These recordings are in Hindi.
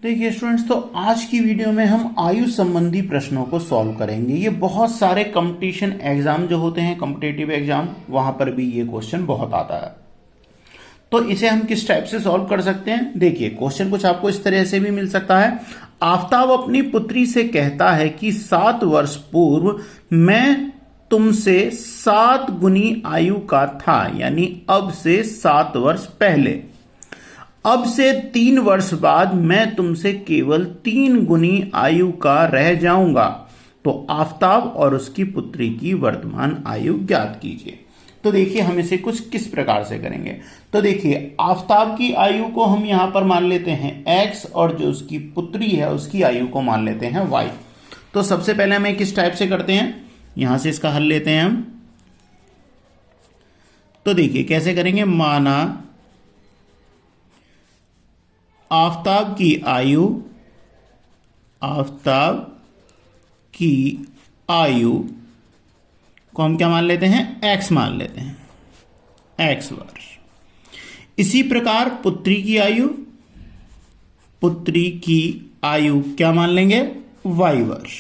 देखिए स्टूडेंट्स, तो आज की वीडियो में हम आयु संबंधी प्रश्नों को सॉल्व करेंगे। ये बहुत सारे कंपटीशन एग्जाम जो होते हैं, कॉम्पिटिटिव एग्जाम, वहां पर भी ये क्वेश्चन बहुत आता है। तो इसे हम किस टाइप से सॉल्व कर सकते हैं? देखिए, क्वेश्चन कुछ आपको इस तरह से भी मिल सकता है। आफताब अपनी पुत्री से कहता है कि 7 वर्ष पूर्व मैं तुमसे 7 गुनी आयु का था, यानी अब से 7 वर्ष पहले। अब से 3 वर्ष बाद मैं तुमसे केवल 3 गुनी आयु का रह जाऊंगा। तो आफताब और उसकी पुत्री की वर्तमान आयु ज्ञात कीजिए। तो देखिए, हम इसे कुछ किस प्रकार से करेंगे। तो देखिए, आफताब की आयु को हम यहां पर मान लेते हैं x, और जो उसकी पुत्री है उसकी आयु को मान लेते हैं y। तो सबसे पहले हमें किस टाइप से करते हैं, यहां से इसका हल लेते हैं हम। तो देखिए कैसे करेंगे, माना आफताब की आयु को हम क्या मान लेते हैं, x मान लेते हैं, x वर्ष। इसी प्रकार पुत्री की आयु क्या मान लेंगे, y वर्ष।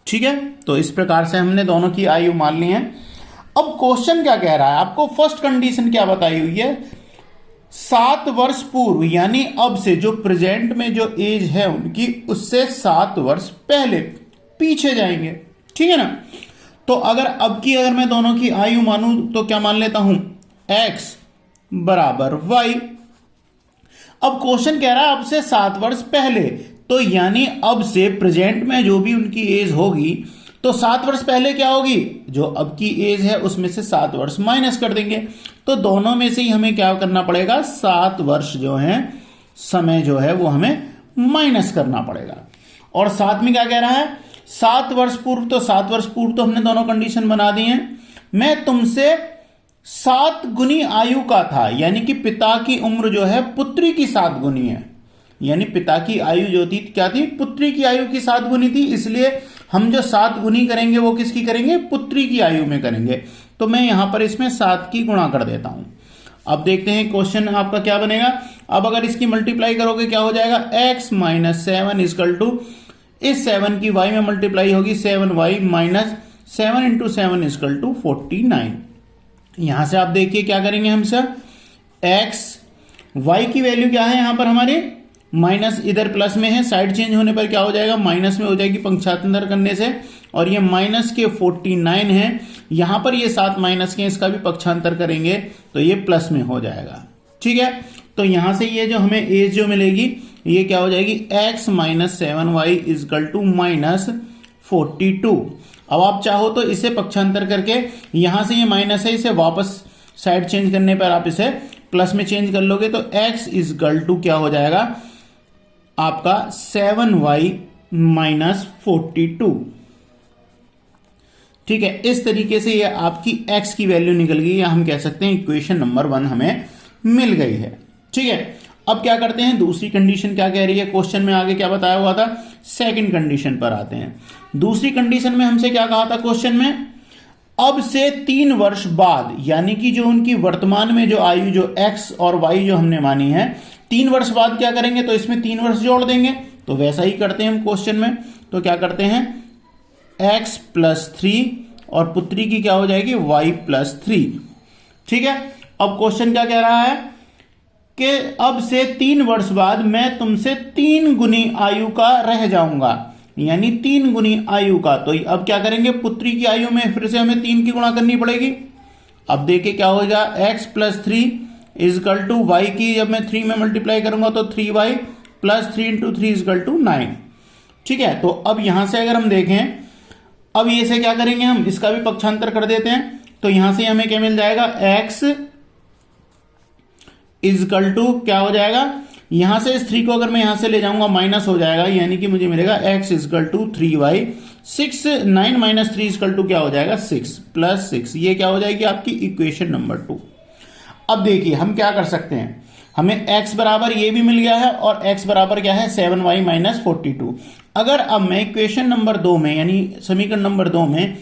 ठीक है, तो इस प्रकार से हमने दोनों की आयु मान ली है। अब क्वेश्चन क्या कह रहा है, आपको फर्स्ट कंडीशन क्या बताई हुई है, 7 वर्ष पूर्व, यानी अब से, जो प्रेजेंट में जो एज है उनकी, उससे 7 वर्ष पहले पीछे जाएंगे। ठीक है ना। तो अगर मैं दोनों की आयु मानूं तो क्या मान लेता हूं, x बराबर y। अब क्वेश्चन कह रहा है अब से 7 वर्ष पहले, तो यानी अब से प्रेजेंट में जो भी उनकी एज होगी, तो 7 वर्ष पहले क्या होगी, जो अब की एज है उसमें से 7 वर्ष माइनस कर देंगे। तो दोनों में से ही हमें क्या करना पड़ेगा, 7 वर्ष जो है, समय जो है वो हमें माइनस करना पड़ेगा। और साथ में क्या कह रहा है, 7 वर्ष पूर्व, तो 7 वर्ष पूर्व तो हमने दोनों कंडीशन बना दी हैं। मैं तुमसे 7 गुनी आयु का था, यानी कि पिता की उम्र जो है पुत्री की 7 गुनी है, यानी पिता की आयु जो थी क्या थी, पुत्री की आयु की 7 गुनी थी। इसलिए हम जो 7 गुनी करेंगे वो किसकी करेंगे, पुत्री की आयु में करेंगे। तो मैं यहां पर इसमें 7 की गुणा कर देता हूं। अब देखते हैं क्वेश्चन आपका क्या बनेगा। अब अगर इसकी मल्टीप्लाई करोगे क्या हो जाएगा, x माइनस 7 इजकल टू, इस 7 की y में मल्टीप्लाई होगी 7y minus 7 into 7 is equal to 49। यहां से आप देखिए क्या करेंगे हम सर, x y की वैल्यू क्या है यहां पर हमारे, माइनस, इधर प्लस में है, साइड चेंज होने पर क्या हो जाएगा, माइनस में हो जाएगी पंक्षांतर करने से। और ये माइनस के 49 है, यहां पर ये 7 माइनस के, इसका भी पक्षांतर करेंगे तो ये प्लस में हो जाएगा। ठीक है, तो यहां से ये जो हमें एज जो मिलेगी ये क्या हो जाएगी, x minus 7y equal to minus 42। अब आप चाहो तो इसे पक्षांतर करके, यहां से ये माइनस है, इसे वापस साइड चेंज करने पर आप इसे प्लस में चेंज कर लोगे, तो x इजकल टू क्या हो जाएगा आपका 7y माइनस 42। ठीक है, इस तरीके से ये आपकी x की वैल्यू निकल गई, या हम कह सकते हैं इक्वेशन नंबर 1 हमें मिल गई है। ठीक है, अब क्या करते हैं, दूसरी कंडीशन क्या कह रही है, क्वेश्चन में आगे क्या बताया हुआ था, सेकंड कंडीशन पर आते हैं। दूसरी कंडीशन में हमसे क्या कहा था क्वेश्चन में, अब से 3 वर्ष बाद, यानी कि जो उनकी वर्तमान में जो आयु जो x और y जो हमने मानी है, 3 वर्ष बाद क्या करेंगे, तो इसमें 3 वर्ष जोड़ देंगे। तो वैसा ही करते हैं हम क्वेश्चन में। तो क्या करते हैं, x प्लस 3, और पुत्री की क्या हो जाएगी, y प्लस 3। ठीक है, अब क्वेश्चन क्या कह रहा है कि अब से 3 वर्ष बाद मैं तुमसे 3 गुनी आयु का रह जाऊंगा, यानी 3 गुनी आयु का। तो अब क्या करेंगे, पुत्री की आयु में फिर से हमें 3 की गुणा करनी पड़ेगी। अब देखिए क्या होगा, x plus 3 equal to y की, जब मैं 3 में मल्टीप्लाई करूंगा तो 3y plus 3 into 3 equal to 9। ठीक है, तो अब यहां से अगर हम देखें, अब ये से क्या करेंगे, हम इसका भी पक्षांतर कर देते हैं। तो यहां से हमें क्या मिल जाएगा, x इजकल टू क्या हो जाएगा, यहां से इस 3 को अगर मैं यहां से ले जाऊंगा माइनस हो जाएगा, यानी कि मुझे मिलेगा x equal to 3y, 6 9 minus 3 equal to क्या हो जाएगा, 6 प्लस 6। ये क्या हो जाएगी आपकी इक्वेशन नंबर 2। अब देखिए हम क्या कर सकते हैं, हमें x बराबर ये भी मिल गया है, और x बराबर क्या है, 7y माइनस 42। अगर अब मैं इक्वेशन नंबर 2 में, यानी समीकरण नंबर 2 में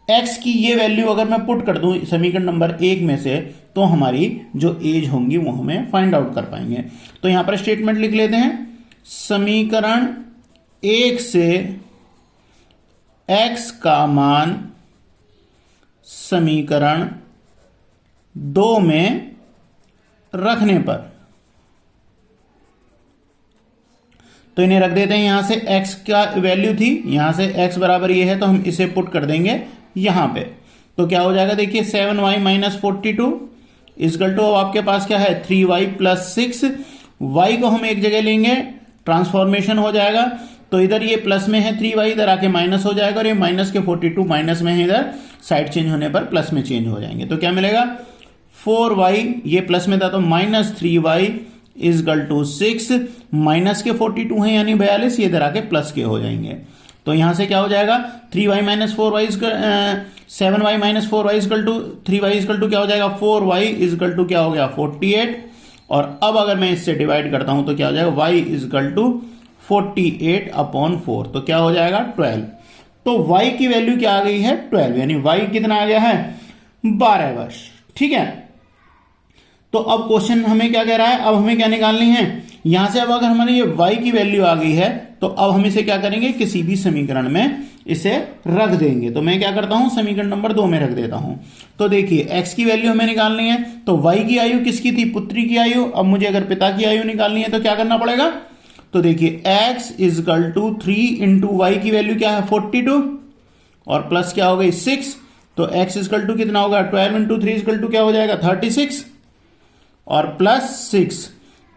एक्स की ये वैल्यू अगर मैं पुट कर दूं समीकरण नंबर 1 में से, तो हमारी जो एज होंगी वो हमें फाइंड आउट कर पाएंगे। तो यहां पर स्टेटमेंट लिख लेते हैं, समीकरण 1 से एक्स का मान समीकरण 2 में रखने पर, तो इन्हें रख देते हैं। यहां से x का वैल्यू थी, यहां से x बराबर ये है, तो हम इसे पुट कर देंगे यहां पे। तो क्या हो जाएगा, देखिए 7y माइनस 42 इजकल टू, अब आपके पास क्या है 3y प्लस 6। y को हम एक जगह लेंगे, ट्रांसफॉर्मेशन हो जाएगा, तो इधर ये प्लस में है 3y, इधर आके माइनस हो जाएगा, और ये माइनस के 42 माइनस में है, इधर साइड चेंज होने पर प्लस में चेंज हो जाएंगे। तो क्या मिलेगा 4y, ये प्लस में था तो minus 3y equal to 6, minus के 42 है यानी 42, ये इधर आके प्लस के हो जाएंगे। तो यहां से क्या हो जाएगा 3y minus 4y 7y minus 4y equal to 3y equal to क्या हो जाएगा 4y इजकल टू क्या हो गया 48, और अब अगर मैं इससे डिवाइड करता हूं तो क्या हो जाएगा y इजकल टू 48/4, तो क्या हो जाएगा 12। तो y की वैल्यू क्या आ गई है 12, यानी y कितना आ गया है 12 वर्ष। ठीक है, तो अब क्वेश्चन हमें क्या कह रहा है, अब हमें क्या निकालनी है, यहां से अब अगर हमारी ये y की वैल्यू आ गई है, तो अब हम इसे क्या करेंगे, किसी भी समीकरण में इसे रख देंगे। तो मैं क्या करता हूं, समीकरण नंबर 2 में रख देता हूं। तो देखिए x की वैल्यू हमें निकालनी है, तो y की आयु किसकी थी, पुत्री की आयु। अब मुझे अगर पिता की आयु निकालनी है तो क्या करना पड़ेगा, तो देखिए x equal to 3 into y की वैल्यू क्या है 42, और प्लस क्या हो गई 6, तो x इजकल टू कितना होगा 12 इंटू 3 इजकल टू क्या हो जाएगा 36, और प्लस 6,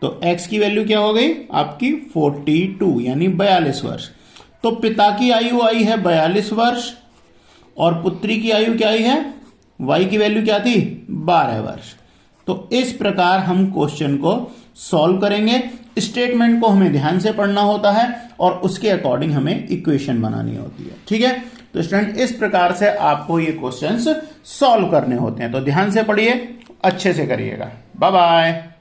तो x की वैल्यू क्या हो गई आपकी 42 यानी 42 वर्ष। तो पिता की आयु आई है 42 वर्ष, और पुत्री की आयु क्या आई है, y की वैल्यू क्या थी 12 वर्ष। तो इस प्रकार हम क्वेश्चन को सॉल्व करेंगे। स्टेटमेंट को हमें ध्यान से पढ़ना होता है और उसके अकॉर्डिंग हमें इक्वेशन बनानी होती है। ठीक है, तो स्टूडेंट इस प्रकार से आपको ये क्वेश्चंस सॉल्व करने होते हैं। तो ध्यान से पढ़िए, अच्छे से करिएगा। Bye bye.